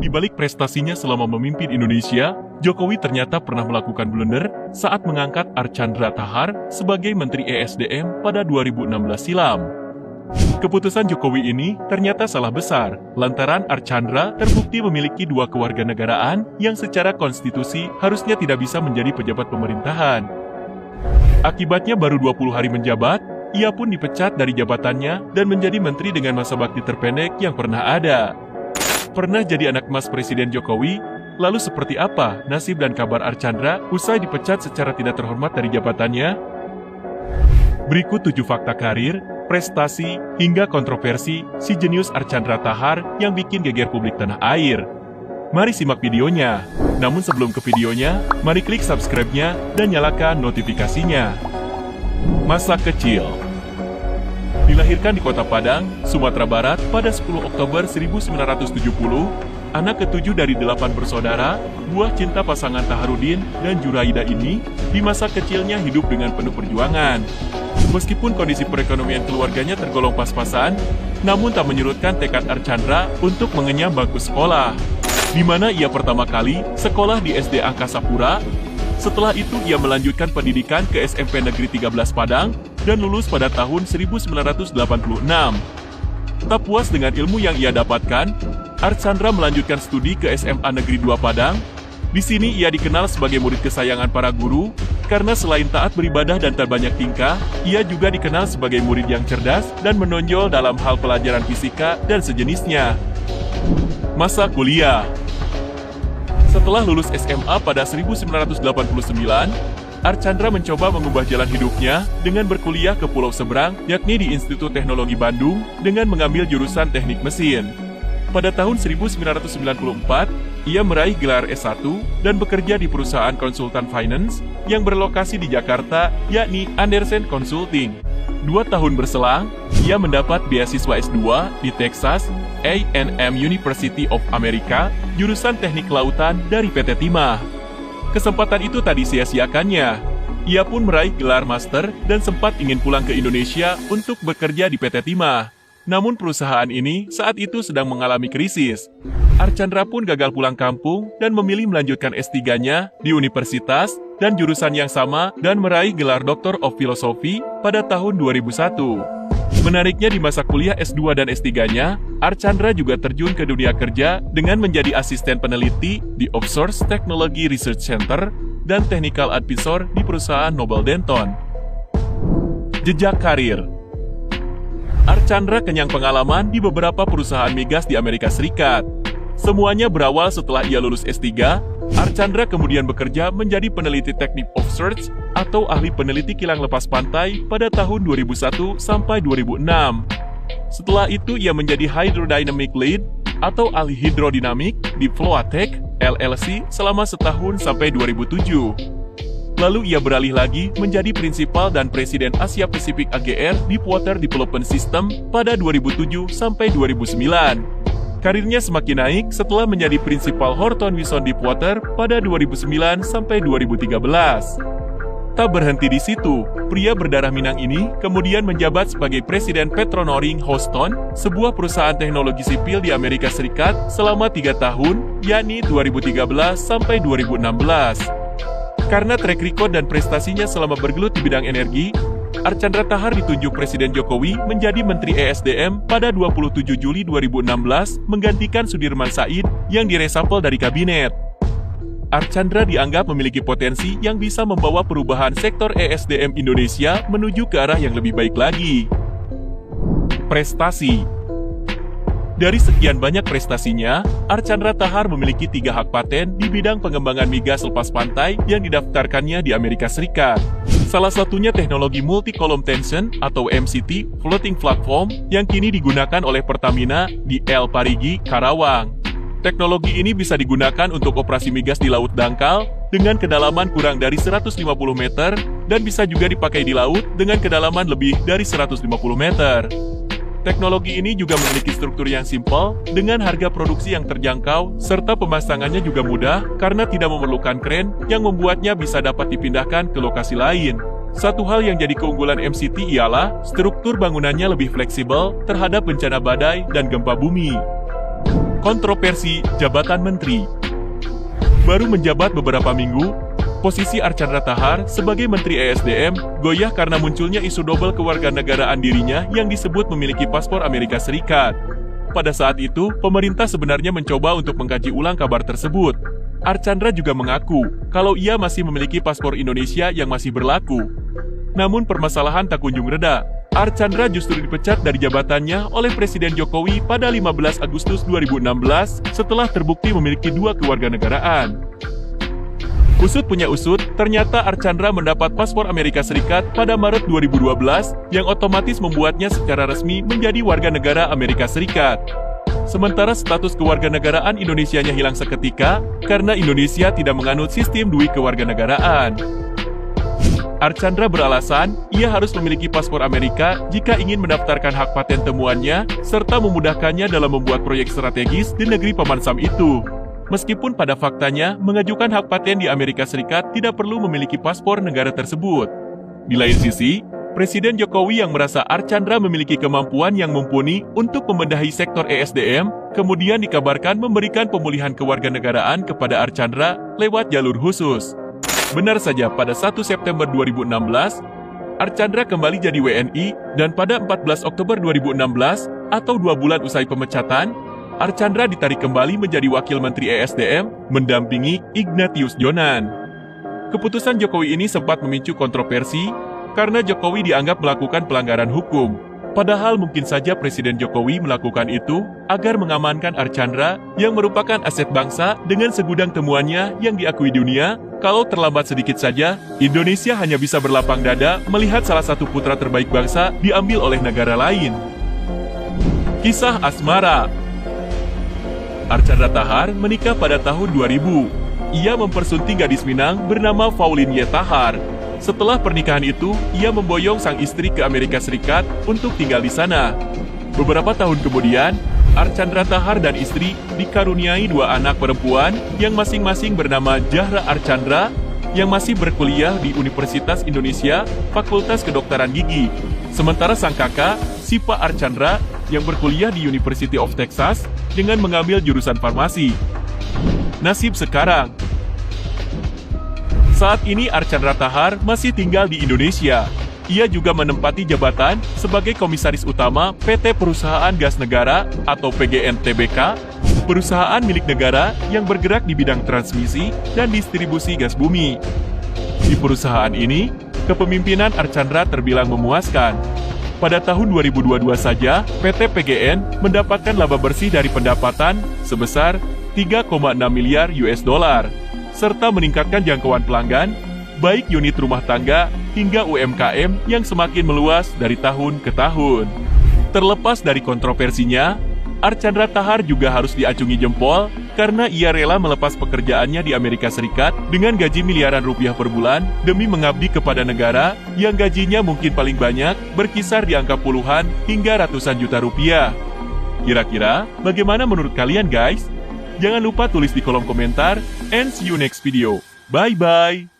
Di balik prestasinya selama memimpin Indonesia, Jokowi ternyata pernah melakukan blunder saat mengangkat Archandra Thakar sebagai Menteri ESDM pada 2016 silam. Keputusan Jokowi ini ternyata salah besar, lantaran Archandra terbukti memiliki 2 kewarganegaraan yang secara konstitusi harusnya tidak bisa menjadi pejabat pemerintahan. Akibatnya baru 20 hari menjabat, ia pun dipecat dari jabatannya dan menjadi menteri dengan masa bakti terpendek yang pernah ada. Pernah jadi anak emas Presiden Jokowi, lalu seperti apa nasib dan kabar Archandra usai dipecat secara tidak terhormat dari jabatannya? Berikut 7 fakta karir, prestasi, hingga kontroversi si jenius Archandra Thakar yang bikin geger publik tanah air. Mari simak videonya. Namun sebelum ke videonya, mari klik subscribe-nya dan nyalakan notifikasinya. Masa kecil. Dilahirkan di Kota Padang, Sumatera Barat pada 10 Oktober 1970, anak ke-7 dari 8 bersaudara, buah cinta pasangan Taharudin dan Juraida ini, di masa kecilnya hidup dengan penuh perjuangan. Meskipun kondisi perekonomian keluarganya tergolong pas-pasan, namun tak menyurutkan tekad Archandra untuk mengenyam bangku sekolah, di mana ia pertama kali sekolah di SD Angkasa Pura. Setelah itu ia melanjutkan pendidikan ke SMP Negeri 13 Padang dan lulus pada tahun 1986. Tak puas dengan ilmu yang ia dapatkan, Archandra melanjutkan studi ke SMA Negeri 2 Padang. Di sini ia dikenal sebagai murid kesayangan para guru, karena selain taat beribadah dan tak banyak tingkah, ia juga dikenal sebagai murid yang cerdas dan menonjol dalam hal pelajaran fisika dan sejenisnya. Masa kuliah. Setelah lulus SMA pada 1989, Archandra mencoba mengubah jalan hidupnya dengan berkuliah ke pulau seberang, yakni di Institut Teknologi Bandung dengan mengambil jurusan teknik mesin. Pada tahun 1994, ia meraih gelar S1 dan bekerja di perusahaan konsultan finance yang berlokasi di Jakarta, yakni Andersen Consulting. 2 tahun berselang, ia mendapat beasiswa S2 di Texas A&M University of America, jurusan teknik lautan dari PT Timah. Kesempatan itu tak disia-siakannya. Ia pun meraih gelar master dan sempat ingin pulang ke Indonesia untuk bekerja di PT Timah. Namun perusahaan ini saat itu sedang mengalami krisis. Archandra pun gagal pulang kampung dan memilih melanjutkan S3-nya di universitas dan jurusan yang sama dan meraih gelar Doctor of Philosophy pada tahun 2001. Menariknya di masa kuliah S2 dan S3-nya, Archandra juga terjun ke dunia kerja dengan menjadi asisten peneliti di Offshore Technology Research Center dan Technical Advisor di perusahaan Noble Denton. Jejak karir. Archandra kenyang pengalaman di beberapa perusahaan migas di Amerika Serikat. Semuanya berawal setelah ia lulus S3, Archandra kemudian bekerja menjadi peneliti teknik offshore atau ahli peneliti kilang lepas pantai pada tahun 2001 sampai 2006. Setelah itu ia menjadi Hydrodynamic Lead atau ahli hidrodinamik di Floatech LLC selama setahun sampai 2007. Lalu ia beralih lagi menjadi prinsipal dan presiden Asia Pacific AGR Deepwater Development System pada 2007 sampai 2009. Karirnya semakin naik setelah menjadi prinsipal Horton Wison Deepwater pada 2009 sampai 2013. Tak berhenti di situ, pria berdarah Minang ini kemudian menjabat sebagai Presiden Petronoring Houston, sebuah perusahaan teknologi sipil di Amerika Serikat selama 3 tahun, yakni 2013 sampai 2016. Karena track record dan prestasinya selama bergelut di bidang energi, Archandra Thakar ditunjuk Presiden Jokowi menjadi Menteri ESDM pada 27 Juli 2016 menggantikan Sudirman Said yang diresapel dari kabinet. Archandra dianggap memiliki potensi yang bisa membawa perubahan sektor ESDM Indonesia menuju ke arah yang lebih baik lagi. Prestasi. Dari sekian banyak prestasinya, Archandra Thakar memiliki 3 hak paten di bidang pengembangan migas lepas pantai yang didaftarkannya di Amerika Serikat. Salah satunya teknologi Multi-Column Tension atau MCT Floating Platform yang kini digunakan oleh Pertamina di El Parigi, Karawang. Teknologi ini bisa digunakan untuk operasi migas di laut dangkal dengan kedalaman kurang dari 150 meter dan bisa juga dipakai di laut dengan kedalaman lebih dari 150 meter. Teknologi ini juga memiliki struktur yang simpel, dengan harga produksi yang terjangkau, serta pemasangannya juga mudah karena tidak memerlukan kren yang membuatnya bisa dapat dipindahkan ke lokasi lain. Satu hal yang jadi keunggulan MCT ialah struktur bangunannya lebih fleksibel terhadap bencana badai dan gempa bumi. kontroversi jabatan menteri. Baru menjabat beberapa minggu, posisi Archandra Tahar sebagai Menteri ESDM goyah karena munculnya isu double kewarganegaraan dirinya yang disebut memiliki paspor Amerika Serikat. Pada saat itu, pemerintah sebenarnya mencoba untuk mengkaji ulang kabar tersebut. Archandra juga mengaku kalau ia masih memiliki paspor Indonesia yang masih berlaku. Namun permasalahan tak kunjung reda. Archandra justru dipecat dari jabatannya oleh Presiden Jokowi pada 15 Agustus 2016 setelah terbukti memiliki 2 kewarganegaraan. Usut punya usut, ternyata Archandra mendapat paspor Amerika Serikat pada Maret 2012 yang otomatis membuatnya secara resmi menjadi warga negara Amerika Serikat. Sementara status kewarganegaraan Indonesianya hilang seketika karena Indonesia tidak menganut sistem dui kewarganegaraan. Archandra beralasan ia harus memiliki paspor Amerika jika ingin mendaftarkan hak paten temuannya serta memudahkannya dalam membuat proyek strategis di negeri Paman Sam itu. Meskipun pada faktanya mengajukan hak paten di Amerika Serikat tidak perlu memiliki paspor negara tersebut. Di lain sisi, Presiden Jokowi yang merasa Archandra memiliki kemampuan yang mumpuni untuk membenahi sektor ESDM, kemudian dikabarkan memberikan pemulihan kewarganegaraan kepada Archandra lewat jalur khusus. Benar saja, pada 1 September 2016, Archandra kembali jadi WNI dan pada 14 Oktober 2016, atau 2 bulan usai pemecatan, Archandra ditarik kembali menjadi Wakil Menteri ESDM mendampingi Ignatius Jonan. Keputusan Jokowi ini sempat memicu kontroversi karena Jokowi dianggap melakukan pelanggaran hukum. Padahal mungkin saja Presiden Jokowi melakukan itu agar mengamankan Archandra yang merupakan aset bangsa dengan segudang temuannya yang diakui dunia. Kalau terlambat sedikit saja, Indonesia hanya bisa berlapang dada melihat salah satu putra terbaik bangsa diambil oleh negara lain. Kisah asmara. Archandra Tahar menikah pada tahun 2000. Ia mempersunting gadis Minang bernama Pauline Y. Tahar. Setelah pernikahan itu, ia memboyong sang istri ke Amerika Serikat untuk tinggal di sana. Beberapa tahun kemudian, Archandra Tahar dan istri dikaruniai 2 anak perempuan yang masing-masing bernama Jahra Archandra yang masih berkuliah di Universitas Indonesia, Fakultas Kedokteran Gigi. Sementara sang kakak, Sipa Archandra, yang berkuliah di University of Texas dengan mengambil jurusan farmasi. Nasib sekarang. Saat ini Archandra Tahar masih tinggal di Indonesia. Ia juga menempati jabatan sebagai Komisaris Utama PT Perusahaan Gas Negara atau PGN-TBK, perusahaan milik negara yang bergerak di bidang transmisi dan distribusi gas bumi. Di perusahaan ini, kepemimpinan Archandra terbilang memuaskan. Pada tahun 2022 saja, PT PGN mendapatkan laba bersih dari pendapatan sebesar 3,6 miliar US dollar. Serta meningkatkan jangkauan pelanggan, baik unit rumah tangga hingga UMKM yang semakin meluas dari tahun ke tahun. Terlepas dari kontroversinya, Archandra Tahar juga harus diacungi jempol karena ia rela melepas pekerjaannya di Amerika Serikat dengan gaji miliaran rupiah per bulan demi mengabdi kepada negara yang gajinya mungkin paling banyak berkisar di angka puluhan hingga ratusan juta rupiah. Kira-kira bagaimana menurut kalian guys? Jangan lupa tulis di kolom komentar, and see you next video. Bye-bye!